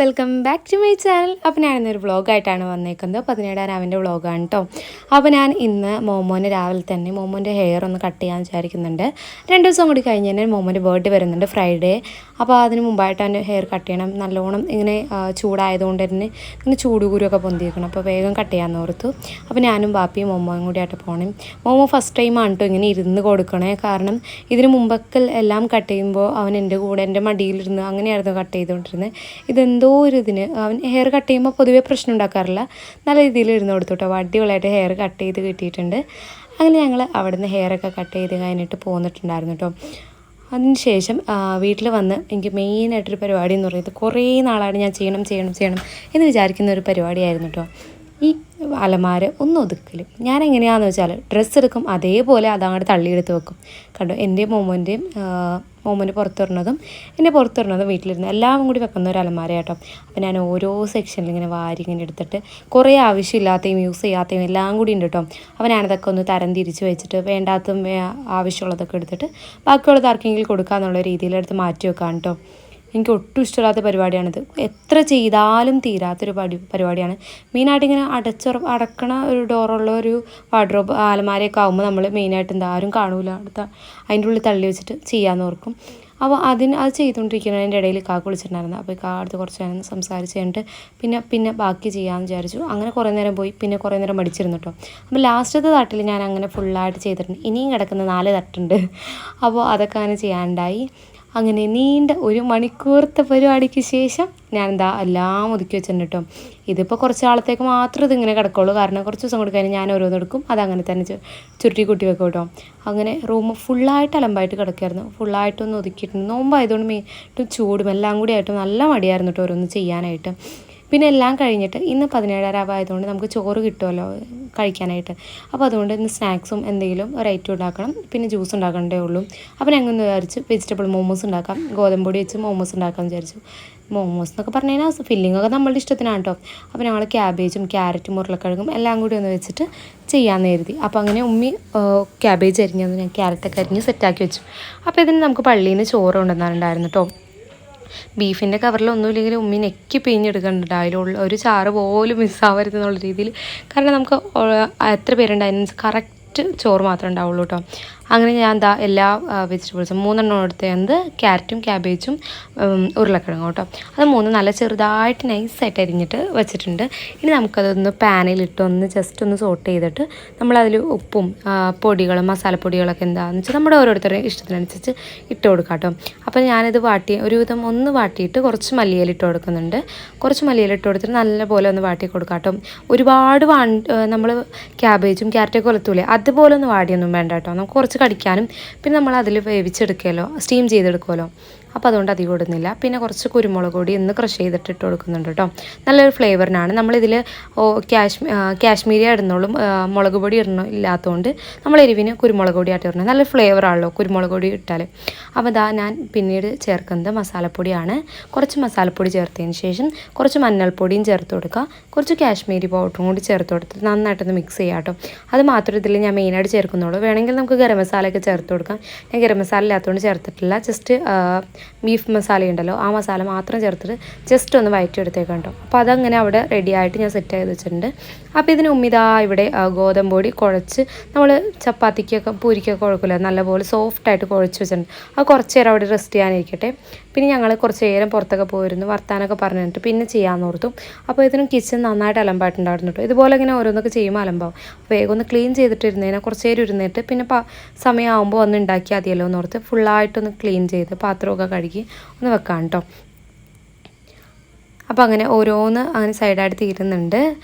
Welcome back to my channel. അപ്പോൾ ഞാനിന്നൊരു വ്ളോഗായിട്ടാണ് വന്നേക്കുന്നത്. 17 രാവിൻ്റെ വ്ളോഗാണ് കേട്ടോ. അപ്പോൾ ഞാൻ ഇന്ന് മോമോന് രാവിലെ തന്നെ മോമോൻ്റെ ഹെയർ ഒന്ന് കട്ട് ചെയ്യാൻ വിചാരിക്കുന്നുണ്ട്. 2 ദിവസം കൂടി കഴിഞ്ഞ് തന്നെ മോമോൻ്റെ ബർത്ത്ഡേ വരുന്നുണ്ട്, ഫ്രൈഡേ. അപ്പോൾ അതിന് മുമ്പായിട്ട് എൻ്റെ ഹെയർ കട്ട് ചെയ്യണം. നല്ലോണം ഇങ്ങനെ ചൂടായതുകൊണ്ട് തന്നെ ഇങ്ങനെ ചൂടുകൂരൊക്കെ പൊന്തിയിരിക്കണം. അപ്പോൾ വേഗം കട്ട് ചെയ്യാമെന്ന് ഓർത്തു. അപ്പോൾ ഞാനും ബാപ്പിയും മോമോയും കൂടി ആയിട്ട് പോകണം. മോമോ ഫസ്റ്റ് ടൈമാണ് കേട്ടോ ഇങ്ങനെ ഇരുന്ന് കൊടുക്കണേ. കാരണം ഇതിന് മുമ്പൊക്കെ എല്ലാം കട്ട് ചെയ്യുമ്പോൾ അവൻ എൻ്റെ കൂടെ എൻ്റെ മടിയിലിരുന്ന് അങ്ങനെയായിരുന്നു കട്ട് ചെയ്തുകൊണ്ടിരുന്നത്. ഇതെന്തോ ഒരു ഇതിന് അവൻ ഹെയർ കട്ട് ചെയ്യുമ്പോൾ പൊതുവേ പ്രശ്നം ഉണ്ടാക്കാറില്ല. നല്ല രീതിയിൽ ഇരുന്ന് കൊടുത്തു കേട്ടോ. അടിപൊളിയായിട്ട് ഹെയർ കട്ട് ചെയ്ത് കിട്ടിയിട്ടുണ്ട്. അങ്ങനെ ഞങ്ങൾ അവിടെ നിന്ന് ഹെയറൊക്കെ കട്ട് ചെയ്ത് കഴിഞ്ഞിട്ട് പോന്നിട്ടുണ്ടായിരുന്നു കേട്ടോ. അതിന് ശേഷം വീട്ടിൽ വന്ന് എനിക്ക് മെയിനായിട്ടൊരു പരിപാടി എന്ന് പറയുന്നത് കുറേ നാളായിട്ട് ഞാൻ ചെയ്യണം എന്ന് വിചാരിക്കുന്ന ഒരു പരിപാടിയായിരുന്നു കേട്ടോ. ഈ അലമാര ഒന്ന് ഒതുക്കലും. ഞാൻ എങ്ങനെയാണെന്ന് വെച്ചാൽ ഡ്രസ്സ് എടുക്കും, അതേപോലെ അതങ്ങോട്ട് തള്ളിയെടുത്ത് വെക്കും. കണ്ടോ, എൻ്റെ മോമോൻ്റെ പുറത്തിടുന്നതും എൻ്റെ പുറത്തിടുന്നതും വീട്ടിലിരുന്ന് എല്ലാം കൂടി വെക്കുന്ന ഒരു അലമാര കേട്ടോ. അപ്പോൾ ഞാൻ ഓരോ സെക്ഷനിൽ ഇങ്ങനെ വാരി ഇങ്ങനെ എടുത്തിട്ട് കുറേ ആവശ്യമില്ലാത്തയും യൂസ് ചെയ്യാത്തയും എല്ലാം കൂടി ഉണ്ട് കേട്ടോ. അപ്പോൾ ഞാനതൊക്കെ ഒന്ന് തരം തിരിച്ച് വെച്ചിട്ട് വേണ്ടാത്തതും ആവശ്യമുള്ളതൊക്കെ എടുത്തിട്ട് ബാക്കിയുള്ളത് ആർക്കെങ്കിലും കൊടുക്കാമെന്നുള്ള രീതിയിലെടുത്ത് മാറ്റി വെക്കാം കേട്ടോ. എനിക്ക് ഒട്ടും ഇഷ്ടമില്ലാത്ത പരിപാടിയാണിത്. എത്ര ചെയ്താലും തീരാത്തൊരു പരിപാടിയാണ്. മെയിനായിട്ട് ഇങ്ങനെ അടക്കണ ഒരു ഡോറുള്ള ഒരു വാർഡ്രോബ് അലമാരയൊക്കെ ആകുമ്പോൾ നമ്മൾ മെയിനായിട്ട് ആരും കാണൂല, അതിൻ്റെ ഉള്ളിൽ തള്ളി വെച്ചിട്ട് ചെയ്യാമെന്ന് ഓർക്കും. അപ്പോൾ അത് ചെയ്തുകൊണ്ടിരിക്കുന്നതിൻ്റെ ഇടയിൽ കാക്ക വിളിച്ചിട്ടുണ്ടായിരുന്നു. അപ്പോൾ അടുത്ത് കുറച്ച് നേരം സംസാരിച്ച് കഴിഞ്ഞിട്ട് പിന്നെ ബാക്കി ചെയ്യാമെന്ന് വിചാരിച്ചു. അങ്ങനെ കുറേ നേരം പോയി, പിന്നെ കുറേ നേരം മടിച്ചിരുന്നു കേട്ടോ. അപ്പോൾ ലാസ്റ്റത്തെ തട്ടിൽ ഞാൻ അങ്ങനെ ഫുള്ളായിട്ട് ചെയ്തിട്ടുണ്ട്. ഇനിയും കിടക്കുന്ന 4 തട്ടുണ്ട്. അപ്പോൾ അതൊക്കെ അങ്ങനെ ചെയ്യാനുണ്ടായി. അങ്ങനെ നീണ്ട 1 മണിക്കൂറത്തെ പരിപാടിക്ക് ശേഷം ഞാൻ എല്ലാം ഒതുക്കി വെച്ചിട്ടുണ്ട് കേട്ടോ. ഇതിപ്പോൾ കുറച്ച് നാളത്തേക്ക് മാത്രമേ ഇതിങ്ങനെ കിടക്കുള്ളൂ. കാരണം കുറച്ച് ദിവസം കൂടി കഴിഞ്ഞ് ഞാൻ ഓരോന്നെടുക്കും, അതങ്ങനെ തന്നെ ചുരുട്ടി കുട്ടി വെക്കും കേട്ടോ. അങ്ങനെ റൂം ഫുള്ളായിട്ട് അലമ്പായിട്ട് കിടക്കുമായിരുന്നു. ഫുള്ളായിട്ടൊന്ന് ഒതുക്കിയിട്ടുണ്ട്. നോമ്പായതുകൊണ്ട് മെയിൻ ചൂടും എല്ലാം കൂടി ആയിട്ട് നല്ല മടിയായിരുന്നു കേട്ടോ ഓരോന്ന് ചെയ്യാനായിട്ട്. പിന്നെ എല്ലാം കഴിഞ്ഞിട്ട് ഇന്ന് 17 ആയതുകൊണ്ട് നമുക്ക് ചോറ് കിട്ടുമല്ലോ കഴിക്കാനായിട്ട്. അപ്പോൾ അതുകൊണ്ട് ഇന്ന് സ്നാക്സും എന്തെങ്കിലും ഒരു ഐറ്റം ഉണ്ടാക്കണം, പിന്നെ ജ്യൂസ് ഉണ്ടാക്കണ്ടേ ഉള്ളൂ. അപ്പോൾ ഞങ്ങൾ വിചാരിച്ചു വെജിറ്റബിൾ മോമോസ് ഉണ്ടാക്കാം, ഗോതമ്പൊടി വെച്ച് മോമോസ് ഉണ്ടാക്കാമെന്ന് വിചാരിച്ചു. മോമോസ് എന്നൊക്കെ പറഞ്ഞു കഴിഞ്ഞാൽ ഫില്ലിങ്ങൊക്കെ നമ്മളുടെ ഇഷ്ടത്തിനാണ് കേട്ടോ. അപ്പോൾ ഞങ്ങൾ ക്യാബേജും ക്യാരറ്റും ഉരുളക്കിഴങ്ങും എല്ലാം കൂടി ഒന്ന് വെച്ചിട്ട് ചെയ്യാമെന്ന് കരുതി. അപ്പോൾ അങ്ങനെ ഉമ്മി ക്യാബേജ് അരിഞ്ഞു, ഞാൻ ക്യാരറ്റൊക്കെ അരിഞ്ഞ് സെറ്റാക്കി വെച്ചു. അപ്പോൾ ഇതിന് നമുക്ക് പള്ളിയിൽ നിന്ന് ചോറ് കൊണ്ടുവന്നിട്ടുണ്ടായിരുന്നു കേട്ടോ. ബീഫിൻ്റെ കവറിലൊന്നും ഇല്ലെങ്കിൽ ഉമ്മി നെക്കി പിഴിഞ്ഞെടുക്കുന്നുണ്ട്. അതിലുള്ള ഒരു ചാറ് പോലും മിസ്സാവരുത് എന്നുള്ള രീതിയിൽ. കാരണം നമുക്ക് എത്ര പേരുണ്ട് അതിനനുസരിച്ച് കറക്റ്റ് ചോറ് മാത്രമേ ഉണ്ടാവുള്ളൂ കേട്ടോ. അങ്ങനെ ഞാൻ എല്ലാ വെജിറ്റബിൾസും 3 എടുത്തത് ക്യാരറ്റും ക്യാബേജും ഉരുളക്കിഴങ്ങും കേട്ടോ. അത് 3 നല്ല ചെറുതായിട്ട് നൈസായിട്ട് അരിഞ്ഞിട്ട് വെച്ചിട്ടുണ്ട്. ഇനി നമുക്കതൊന്ന് പാനിലിട്ട് ജസ്റ്റ് ഒന്ന് സോട്ട് ചെയ്തിട്ട് നമ്മളതിൽ ഉപ്പും പൊടികളും മസാലപ്പൊടികളൊക്കെ എന്താണെന്ന് വെച്ചാൽ നമ്മുടെ ഓരോരുത്തരുടെ ഇഷ്ടത്തിനനുസരിച്ച് ഇട്ട് കൊടുക്കാം കേട്ടോ. അപ്പോൾ ഞാനിത് ഒരുവിധം ഒന്ന് വാട്ടിയിട്ട് കുറച്ച് മല്ലിയില ഇട്ട് കൊടുക്കുന്നുണ്ട്. കുറച്ച് മല്ലിയില ഇട്ട് കൊടുത്തിട്ട് നല്ലപോലെ ഒന്ന് വാട്ടി കൊടുക്കാം കേട്ടോ. ഒരുപാട് നമ്മൾ ക്യാബേജും ക്യാരറ്റൊക്കെ കൊലത്തൂലേ അതുപോലെ ഒന്ന് വാടിയൊന്നും വേണ്ട കേട്ടോ. നമുക്ക് കുറച്ച് കടിക്കാനും പിന്നെ നമ്മൾ അതിൽ വേവിച്ചെടുക്കുമല്ലോ, സ്റ്റീം ചെയ്തെടുക്കുമല്ലോ. അപ്പോൾ അതുകൊണ്ട് അധികം ഇടുന്നില്ല. പിന്നെ കുറച്ച് കുരുമുളക് പൊടി ഒന്ന് ക്രഷ് ചെയ്തിട്ട് ഇട്ട് കൊടുക്കുന്നുണ്ട് കേട്ടോ. നല്ലൊരു ഫ്ലേവറിനാണ്. നമ്മളിതിൽ കാശ്മീരി ഇടുന്നുള്ളൂ, മുളക് പൊടി ഇല്ലാത്തതുകൊണ്ട് നമ്മൾ എരിവിന് കുരുമുളക് പൊടി ആയിട്ട് ഇടണം. നല്ല ഫ്ലേവറാണല്ലോ കുരുമുളക് പൊടി ഇട്ടാൽ. അപ്പോൾ ഞാൻ പിന്നീട് ചേർക്കുന്നത് മസാലപ്പൊടിയാണ്. കുറച്ച് മസാലപ്പൊടി ചേർത്തതിന് ശേഷം കുറച്ച് മഞ്ഞൾപ്പൊടിയും ചേർത്ത് കൊടുക്കുക, കുറച്ച് കാശ്മീരി പൗഡറും കൂടി ചേർത്ത് കൊടുത്തിട്ട് നന്നായിട്ടൊന്ന് മിക്സ് ചെയ്യാം കേട്ടോ. അത് മാത്രം ഇതിൽ ഞാൻ മെയിനായിട്ട് ചേർക്കുന്നുള്ളൂ. വേണമെങ്കിൽ നമുക്ക് ഗരം മസാലയൊക്കെ ചേർത്ത് കൊടുക്കാം. ഞാൻ ഗരം മസാല ഇല്ലാത്തതുകൊണ്ട് ചേർത്തിട്ടില്ല. ജസ്റ്റ് ബീഫ് മസാല ഉണ്ടല്ലോ, ആ മസാല മാത്രം ചേർത്തിട്ട് ജസ്റ്റ് ഒന്ന് വഴറ്റിയെടുത്തേക്കാം കേട്ടോ. അപ്പോൾ അതങ്ങനെ അവിടെ റെഡി ആയിട്ട് ഞാൻ സെറ്റ് ചെയ്ത് വെച്ചിട്ടുണ്ട്. അപ്പോൾ ഇതിന് ഇവിടെ ഗോതമ്പൊടി കുഴച്ച് നമ്മൾ ചപ്പാത്തിക്കൊക്കെ പൂരിക്കൊക്കെ കുഴക്കില്ല, നല്ലപോലെ സോഫ്റ്റായിട്ട് കുഴച്ച് വെച്ചിട്ടുണ്ട്. അത് കുറച്ച് നേരം അവിടെ റെസ്റ്റ് ചെയ്യാനിരിക്കട്ടെ. പിന്നെ ഞങ്ങൾ കുറച്ച് നേരം പുറത്തൊക്കെ പോയിരുന്നു, വർത്താനൊക്കെ പറഞ്ഞിട്ട് പിന്നെ ചെയ്യാമെന്ന് ഓർത്തു. അപ്പോൾ ഇതിനും കിച്ചൺ നന്നായിട്ട് അലമ്പായിട്ടുണ്ടായിരുന്നു കേട്ടോ. ഇതുപോലെ ഇങ്ങനെ ഓരോന്നൊക്കെ ചെയ്യുമ്പോൾ അലമ്പാവും. വേഗം ഒന്ന് ക്ലീൻ ചെയ്തിട്ടിരുന്നതിനെ കുറച്ച് നേരം ഇരുന്നിട്ട് പിന്നെ സമയമാകുമ്പോൾ ഒന്ന് ഉണ്ടാക്കിയാൽ മതിയല്ലോ എന്ന് ഓർത്ത് ഫുള്ളായിട്ടൊന്ന് ക്ലീൻ ചെയ്ത് പാത്രമൊക്കെ കഴുകി ഒന്ന് വെക്കാം കേട്ടോ. അപ്പോൾ അങ്ങനെ ഓരോന്ന് അങ്ങനെ സൈഡായിട്ട് തീരുന്നുണ്ട്.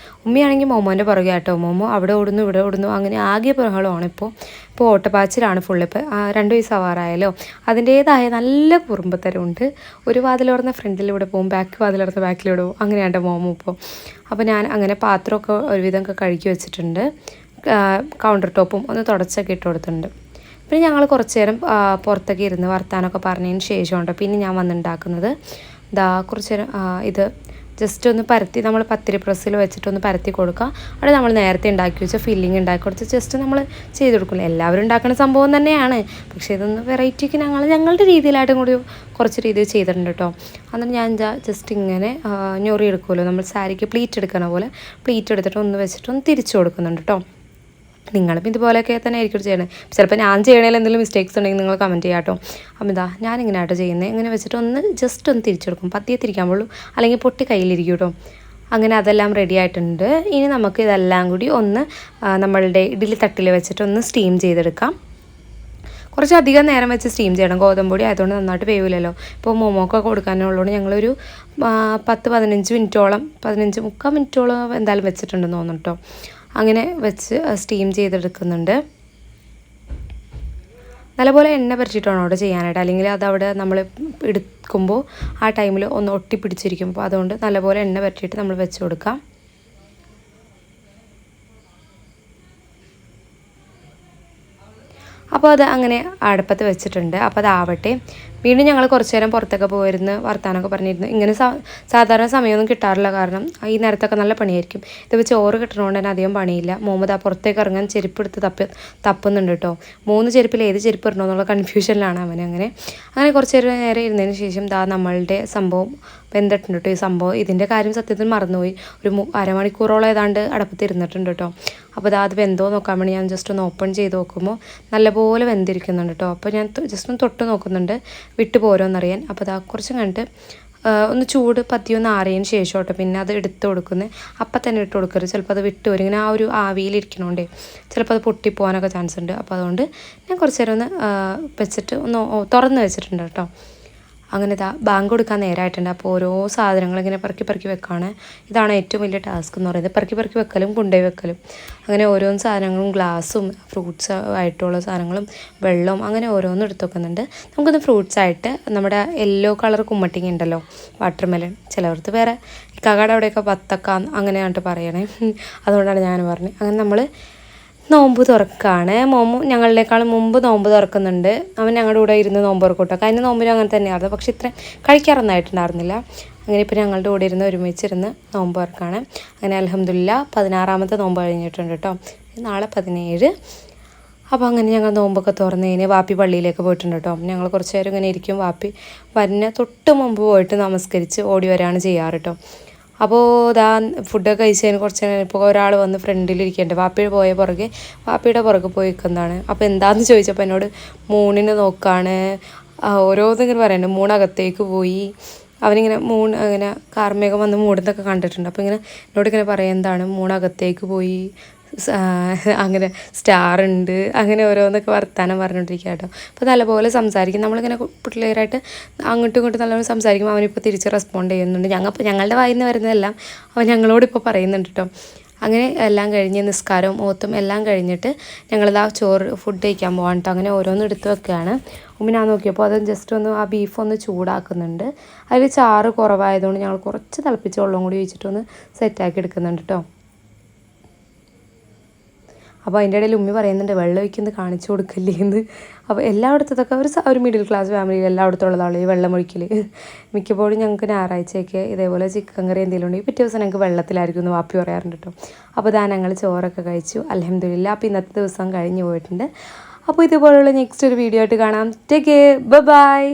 ഉമ്മയാണെങ്കിൽ മോമോൻ്റെ പുറകെ കേട്ടോ. മോമോ അവിടെ ഓടുന്നു ഇവിടെ ഓടുന്നു, അങ്ങനെ ആകെ ബഹളമാണ്. ഇപ്പോൾ ഓട്ടപ്പാച്ചിലാണ് ഫുള്ള്. ഇപ്പോൾ 2 വയസ്സാവാറായാലോ, അതിൻ്റേതായ നല്ല കുറുമ്പത്തരമുണ്ട്. ഒരു വാതിലോർന്ന ഫ്രണ്ടിലൂടെ പോകും, വാതിലോർന്ന ബാക്കിലൂടെ പോകും, അങ്ങനെയാണ് മോമോ ഇപ്പോൾ. അപ്പോൾ ഞാൻ അങ്ങനെ പാത്രമൊക്കെ ഒരുവിധമൊക്കെ കഴുകി വെച്ചിട്ടുണ്ട്. കൗണ്ടർ ടോപ്പും ഒന്ന് തുടച്ചൊക്കെ ഇട്ട് കൊടുത്തിട്ടുണ്ട്. പിന്നെ ഞങ്ങൾ കുറച്ച് നേരം പുറത്തൊക്കെ ഇരുന്ന് വർത്താനമൊക്കെ പറഞ്ഞതിന് ശേഷം ഉണ്ടോ പിന്നെ ഞാൻ വന്നുണ്ടാക്കുന്നത് കുറച്ച് നേരം ഇത് ജസ്റ്റ് ഒന്ന് പരത്തി നമ്മൾ പത്തിരി പ്രസ്സിൽ വെച്ചിട്ടൊന്ന് പരത്തി കൊടുക്കുക. അവിടെ നമ്മൾ നേരത്തെ ഉണ്ടാക്കി വെച്ച ഫില്ലിങ് ഉണ്ടാക്കി കൊടുത്ത് ജസ്റ്റ് നമ്മൾ ചെയ്ത് കൊടുക്കില്ല. എല്ലാവരും ഉണ്ടാക്കുന്ന സംഭവം തന്നെയാണ്, പക്ഷേ ഇതൊന്ന് വെറൈറ്റിക്ക് ഞങ്ങളുടെ രീതിയിലായിട്ടും കൂടി കുറച്ച് രീതിയിൽ ചെയ്തിട്ടുണ്ട് കേട്ടോ. അന്നിട്ട് ഞാൻ ജസ്റ്റ് ഇങ്ങനെ ഞൊറി എടുക്കുമല്ലോ, നമ്മൾ സാരിക്ക് പ്ലീറ്റ് എടുക്കണ പോലെ പ്ലീറ്റ് എടുത്തിട്ട് ഒന്ന് വെച്ചിട്ട് ഒന്ന് തിരിച്ചു കൊടുക്കുന്നുണ്ട് കേട്ടോ. നിങ്ങളും ഇതുപോലെയൊക്കെ തന്നെ ആയിരിക്കും ചെയ്യണേ. ചിലപ്പോൾ ഞാൻ ചെയ്യണതിൽ എന്തെങ്കിലും മിസ്റ്റേക്സ് ഉണ്ടെങ്കിൽ നിങ്ങൾ കമൻറ്റ് ചെയ്യാം കേട്ടോ. അപ്പം ഞാൻ ഇങ്ങനെ ആട്ടോ ചെയ്യുന്നത്. ഇങ്ങനെ വെച്ചിട്ട് ഒന്ന് ജസ്റ്റ് ഒന്ന് തിരിച്ചെടുക്കും, പതിയെ തിരിക്കാൻ പോളൂ, അല്ലെങ്കിൽ പൊട്ടി കയ്യിലിരിക്കും കേട്ടോ. അങ്ങനെ അതെല്ലാം റെഡി ആയിട്ടുണ്ട്. ഇനി നമുക്ക് ഇതെല്ലാം കൂടി ഒന്ന് നമ്മളുടെ ഇഡ്ഡലി തട്ടിൽ വെച്ചിട്ട് ഒന്ന് സ്റ്റീം ചെയ്തെടുക്കാം. കുറച്ചധികം നേരം വെച്ച് സ്റ്റീം ചെയ്യണം, ഗോതമ്പൊടി ആയതുകൊണ്ട് നന്നായിട്ട് വേവില്ലല്ലോ. ഇപ്പോൾ മോമോക്കൊക്കെ കൊടുക്കാനുള്ളതുകൊണ്ട് ഞങ്ങളൊരു 10-15 മിനിറ്റോളം 15-മുക്കാൽ മിനിറ്റോളം എന്തായാലും വെച്ചിട്ടുണ്ടെന്ന് തോന്നുന്നു കേട്ടോ. അങ്ങനെ വെച്ച് സ്റ്റീം ചെയ്തെടുക്കുന്നുണ്ട്. നല്ലപോലെ എണ്ണ പരട്ടിയിട്ടാണ് അവിടെ ചെയ്യാനായിട്ട്, അല്ലെങ്കിൽ അതവിടെ നമ്മൾ എടുക്കുമ്പോൾ ആ ടൈമിൽ ഒന്ന് ഒട്ടിപ്പിടിച്ചിരിക്കും. അപ്പോൾ അതുകൊണ്ട് നല്ലപോലെ എണ്ണ പരട്ടിയിട്ട് നമ്മൾ വെച്ച് കൊടുക്കാം. അപ്പോൾ അത് അങ്ങനെ അടുപ്പത്ത് വെച്ചിട്ടുണ്ട്. അപ്പോൾ അതാവട്ടെ. വീണ്ടും ഞങ്ങൾ കുറച്ച് നേരം പുറത്തൊക്കെ പോയിരുന്ന് വർത്താനമൊക്കെ പറഞ്ഞിരുന്നു. ഇങ്ങനെ സാധാരണ സമയമൊന്നും കിട്ടാറില്ല, കാരണം ഈ നേരത്തൊക്കെ നല്ല പണിയായിരിക്കും. ഇതിപ്പോൾ ചോറ് കിട്ടണതുകൊണ്ട് തന്നെ അധികം പണിയില്ല. മുഹമ്മദ് ആ പുറത്തേക്ക് ഇറങ്ങാൻ ചെരുപ്പ് എടുത്ത് തപ്പുന്നുണ്ട് കേട്ടോ. 3 ചെരുപ്പിൽ ഏത് ചെരുപ്പ് ഇടണോ എന്നുള്ള കൺഫ്യൂഷനിലാണ് അവൻ. അങ്ങനെ കുറച്ച് നേരം ഇരുന്നതിന് ശേഷം നമ്മളുടെ സംഭവം വെന്തിട്ടുണ്ട് കേട്ടോ. ഈ സംഭവം ഇതിൻ്റെ കാര്യം സത്യത്തിൽ മറന്നുപോയി. ഒരു അരമണിക്കൂറോളം ഏതാണ്ട് അടുപ്പത്ത് ഇരുന്നിട്ടുണ്ട് കേട്ടോ. അപ്പോൾ അത് വെന്തോ നോക്കാൻ വേണ്ടി ഞാൻ ജസ്റ്റ് ഒന്ന് ഓപ്പൺ ചെയ്ത് നോക്കുമ്പോൾ നല്ലപോലെ വെന്തിരിക്കുന്നുണ്ട് കേട്ടോ. അപ്പോൾ ഞാൻ ജസ്റ്റ് ഒന്ന് തൊട്ട് നോക്കുന്നുണ്ട് വിട്ടു പോരോന്നറിയാൻ. അപ്പോൾ കുറച്ചും കണ്ടിട്ട് ഒന്ന് ചൂട് പതിയൊന്ന് ആറിയതിന് ശേഷം കേട്ടോ പിന്നെ അത് എടുത്ത് കൊടുക്കുന്നത്. അപ്പം തന്നെ ഇട്ട് കൊടുക്കരുത്, ചിലപ്പോൾ അത് വിട്ട് വരും. ഇങ്ങനെ ആ ഒരു ആവിയിലിരിക്കണോണ്ടേ ചിലപ്പോൾ അത് പൊട്ടിപ്പോകാനൊക്കെ ചാൻസ് ഉണ്ട്. അപ്പോൾ അതുകൊണ്ട് ഞാൻ കുറച്ച് നേരം ഒന്ന് വെച്ചിട്ട് ഒന്ന് തുറന്ന് വെച്ചിട്ടുണ്ട് കേട്ടോ. അങ്ങനെ ബാങ്ക് കൊടുക്കാൻ നേരമായിട്ടുണ്ട്. അപ്പോൾ ഓരോ സാധനങ്ങൾ ഇങ്ങനെ പെറുക്കി വെക്കുകയാണ്. ഇതാണ് ഏറ്റവും വലിയ ടാസ്ക് എന്ന് പറയുന്നത്, പെറുക്കി വെക്കലും കൊണ്ടുപോയി വെക്കലും. അങ്ങനെ ഓരോന്ന് സാധനങ്ങളും ഗ്ലാസും ഫ്രൂട്ട്സ് ആയിട്ടുള്ള സാധനങ്ങളും വെള്ളവും അങ്ങനെ ഓരോന്നും എടുത്ത് വെക്കുന്നുണ്ട്. നമുക്കൊന്ന് ഫ്രൂട്ട്സ് ആയിട്ട് നമ്മുടെ യെല്ലോ കളർ കുമ്മട്ടിങ്ങ ഉണ്ടല്ലോ, വാട്ടർമെലൺ, ചിലവർക്ക് വേറെ ഇക്കാക്കയുടെ അവിടെയൊക്കെ ബത്തക്ക അങ്ങനെയായിട്ട് പറയണേ, അതുകൊണ്ടാണ് ഞാൻ പറഞ്ഞത്. അങ്ങനെ നമ്മൾ നോമ്പ് തുറക്കാണ്. ഞങ്ങളേക്കാളും മുമ്പ് നോമ്പ് തുറക്കുന്നുണ്ട്. അവൻ ഞങ്ങളുടെ കൂടെ ഇരുന്ന് നോമ്പ് തുറക്കൂട്ടോ. കഴിഞ്ഞ നോമ്പിനും അങ്ങനെ തന്നെയായിരുന്നു, പക്ഷെ ഇത്ര കഴിക്കാറൊന്നായിട്ടുണ്ടായിരുന്നില്ല. അങ്ങനെ ഇപ്പോൾ ഞങ്ങളുടെ കൂടെ ഒരുമിച്ചിരുന്ന് നോമ്പ് തുറക്കാണ്. അങ്ങനെ അൽഹംദുലില്ലാ 16ാമത്തെ നോമ്പ് കഴിഞ്ഞിട്ടുണ്ട് കേട്ടോ. നാളെ 17. അപ്പോൾ അങ്ങനെ ഞങ്ങൾ നോമ്പൊക്കെ തുറന്ന് കഴിഞ്ഞ് വാപ്പി പള്ളിയിലേക്ക് പോയിട്ടുണ്ട് കേട്ടോ. ഞങ്ങൾ കുറച്ച് നേരം ഇങ്ങനെ ഇരിക്കും. വാപ്പി വരുന്ന തൊട്ട് മുമ്പ് പോയിട്ട് നമസ്കരിച്ച് ഓടി വരികയാണ് ചെയ്യാറ് കേട്ടോ. അപ്പോൾ ഫുഡൊക്കെ കഴിച്ചതിന് കുറച്ച് നേരം ഇപ്പോൾ ഒരാൾ വന്ന് ഫ്രണ്ടിലിരിക്കേണ്ടത്, വാപ്പിയുടെ പുറകെ പോയി നിൽക്കുന്നതാണ്. അപ്പോൾ എന്താണെന്ന് ചോദിച്ചപ്പോൾ എന്നോട് മൂണിനെ നോക്കാണ്, ഓരോന്നിങ്ങനെ പറയുന്നുണ്ട്. മൂണകത്തേക്ക് പോയി, അവനിങ്ങനെ അങ്ങനെ കാർമേഘം വന്ന് മൂടുന്നൊക്കെ കണ്ടിട്ടുണ്ട്. അപ്പോൾ എന്നോട് ഇങ്ങനെ പറയാം, എന്താണ് മൂണകത്തേക്ക് പോയി, അങ്ങനെ സ്റ്റാർ ഉണ്ട്, അങ്ങനെ ഓരോന്നൊക്കെ വർത്താനം പറഞ്ഞുകൊണ്ടിരിക്കുക കേട്ടോ. അപ്പോൾ നല്ലപോലെ സംസാരിക്കും. നമ്മളിങ്ങനെ പിള്ളേരായിട്ട് അങ്ങോട്ടും ഇങ്ങോട്ടും നല്ലപോലെ സംസാരിക്കും. അവനിപ്പോൾ തിരിച്ച് റെസ്പോണ്ട് ചെയ്യുന്നുണ്ട്. ഞങ്ങളുടെ വായിൽ നിന്ന് വരുന്നതെല്ലാം അവൻ ഞങ്ങളോടിപ്പോൾ പറയുന്നുണ്ട് കേട്ടോ. അങ്ങനെ എല്ലാം കഴിഞ്ഞ് നിസ്കാരവും ഓത്തും എല്ലാം കഴിഞ്ഞിട്ട് ഫുഡ് കഴിക്കാൻ പോകാൻ കേട്ടോ. അങ്ങനെ ഓരോന്നും എടുത്ത് വെക്കുകയാണ്. ഞാൻ നോക്കിയപ്പോൾ അത് ജസ്റ്റ് ഒന്ന് ആ ബീഫ് ഒന്ന് ചൂടാക്കുന്നുണ്ട്. അതിൽ ചാറ് കുറവായതുകൊണ്ട് ഞങ്ങൾ കുറച്ച് തിളപ്പിച്ച വെള്ളം കൂടി ഒഴിച്ചിട്ടൊന്ന് സെറ്റാക്കി എടുക്കുന്നുണ്ട് കേട്ടോ. അപ്പോൾ അതിൻ്റെ ഇടയിൽ ഉമ്മി പറയുന്നുണ്ട് വെള്ളം ഒഴിക്കുന്നത് കാണിച്ചു കൊടുക്കില്ലേ എന്ന്. അപ്പോൾ എല്ലായിടത്തൊക്കെ ഒരു മിഡിൽ ക്ലാസ് ഫാമിലിയിൽ എല്ലായിടത്തും ഉള്ളതാണ് ഈ വെള്ളം ഒഴിക്കൽ. മിക്കപ്പോഴും ഞങ്ങൾക്ക് ഞായറാഴ്ചയൊക്കെ ഇതേപോലെ ചിക്കൻ കറി എന്തെങ്കിലും ഉണ്ടെങ്കിൽ പിറ്റേ ദിവസം ഞങ്ങൾക്ക് വെള്ളത്തിലായിരിക്കും എന്ന് വാപ്പി പറയാറുണ്ട് കേട്ടോ. അപ്പോൾ ഞങ്ങൾ ചോറൊക്കെ കഴിച്ചു അൽഹംദുലില്ലാ. അപ്പോൾ ഇന്നത്തെ ദിവസം കഴിഞ്ഞ് പോയിട്ടുണ്ട്. അപ്പോൾ ഇതുപോലുള്ള നെക്സ്റ്റ് ഒരു വീഡിയോ ആയിട്ട് കാണാം. Take care, by.